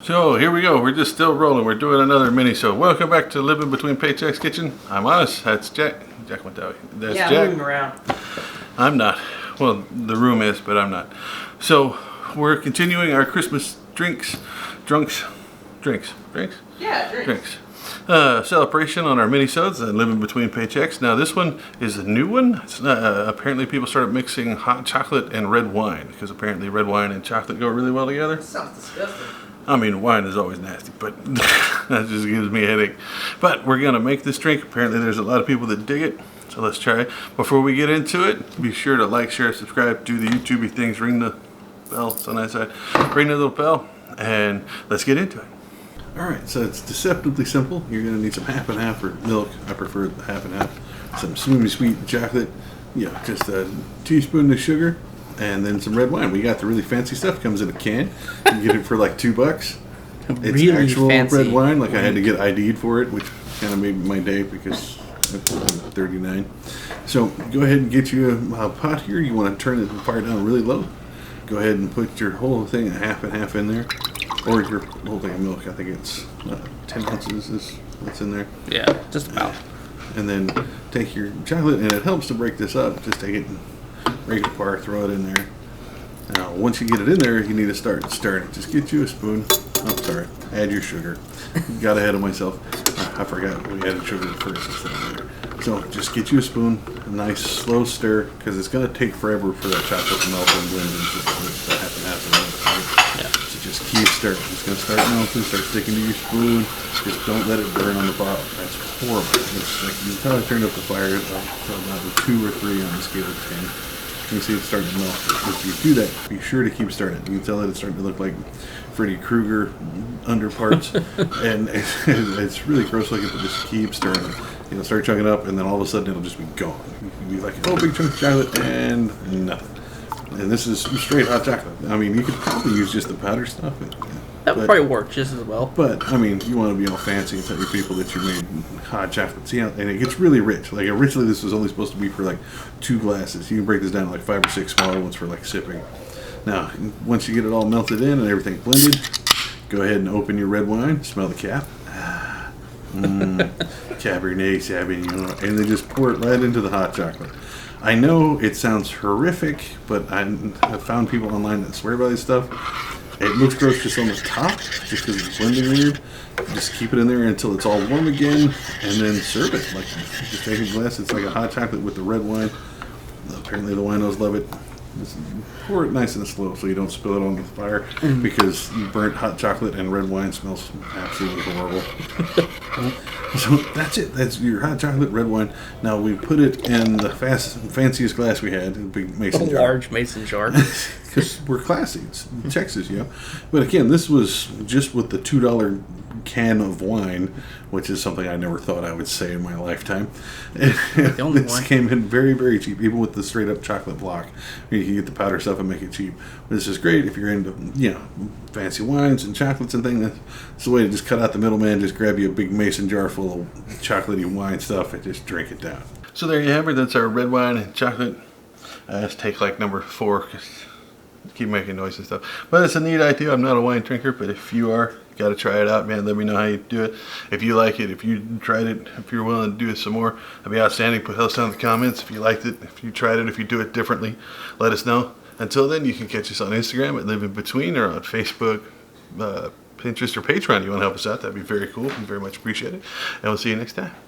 So here we go. We're just still rolling. We're doing another mini show. Welcome back to Living Between Paychecks Kitchen. I'm honest. That's Jack. Jack went that way. That's yeah, Jack. moving around. I'm not. Well, the room is, but I'm not. So we're continuing our Christmas drinks. Yeah, drinks. Celebration on our mini-sodes and Living Between Paychecks. Now this one is a new one. It's apparently people started mixing hot chocolate and red wine because apparently red wine and chocolate go really well together. That sounds disgusting. I mean, wine is always nasty, but that just gives me a headache. But we're going to make this drink. Apparently there's a lot of people that dig it, so let's try it. Before we get into it, be sure to like, share, subscribe, do the YouTubey things, ring the bell, it's on that side, ring the little bell, and let's get into it. Alright, so it's deceptively simple. You're going to need some half and half for milk. I prefer half and half. Some smoothie sweet chocolate, just a teaspoon of sugar, and then some red wine. We got the really fancy stuff. Comes in a can. You can get it for like $2. It's really actual fancy red wine. Like I had to get ID'd for it, which kind of made my day because I'm 39. So go ahead and get you a pot here. You want to turn the fire down really low. Go ahead and put your whole thing half and half in there, or your whole thing of milk. I think it's 10 ounces is what's in there. Yeah, just about. And then take your chocolate, and it helps to break this up. Just take it and break it apart, throw it in there. Now, once you get it in there, you need to start stirring it. Just get you a spoon. Oh, sorry. Add your sugar. Got ahead of myself. I forgot we added sugar first instead of there. So just get you a spoon, a nice slow stir, because it's going to take forever for that chocolate to melt and blend into the half and half of it. Right? Yeah. So just keep stirring. It's going to start melting, start sticking to your spoon. Just don't let it burn on the bottom. That's horrible. It's like you kind of turn up the fire about a 2 or 3 on the scale of 10. You can see it's starting to melt. If you do that, be sure to keep stirring it. You can tell that it's starting to look like Freddy Krueger underparts, and it's really gross looking, but just keep stirring it. Start chunking up, and then all of a sudden it'll just be gone. You can be like, oh, big chunk of chocolate, and nothing. And this is straight hot chocolate. I mean, you could probably use just the powder stuff. That would probably work just as well. But, I mean, you want to be all fancy and tell your people that you made hot chocolate. See how, and it gets really rich. Like, originally this was only supposed to be for, like, 2 glasses. You can break this down to, like, 5 or 6 smaller ones for, like, sipping. Now, once you get it all melted in and everything blended, go ahead and open your red wine. Smell the cap. Cabernet, sauvignon. And then just pour it right into the hot chocolate. I know it sounds horrific, but I've found people online that swear by this stuff. It looks gross just on the top, just because it's blending weird. Just keep it in there until it's all warm again, and then serve it. Like, just take a glass. It's like a hot chocolate with the red wine. Apparently the winos love it. Just pour it nice and slow so you don't spill it on the fire, because burnt hot chocolate and red wine smells absolutely horrible. So that's it. That's your hot chocolate, red wine. Now we put it in the fanciest glass we had, a big mason jar. Large mason jar. Because we're classy. It's Texas, But again, this was just with the $2 can of wine, which is something I never thought I would say in my lifetime. The only This wine. came in very, very cheap, even with the straight up chocolate block. You can get the powder stuff and make it cheap. This is great if you're into, fancy wines and chocolates and things. That's the way to just cut out the middleman. Just grab you a big mason jar full of chocolatey wine stuff and just drink it down. So there you have it. That's our red wine and chocolate. Let's take like number 4 because keep making noise and stuff. But it's a neat idea. I'm not a wine drinker, but if you are, got to try it out, man. Let me know how you do it. If you like it, if you tried it, if you're willing to do it some more, that'd be outstanding. Put us down in the comments if you liked it, if you tried it, if you do it differently, let us know. Until then, you can catch us on Instagram at Live In Between, or on Facebook, Pinterest, or Patreon. You want to help us out, that'd be very cool. We very much appreciate it. And we'll see you next time.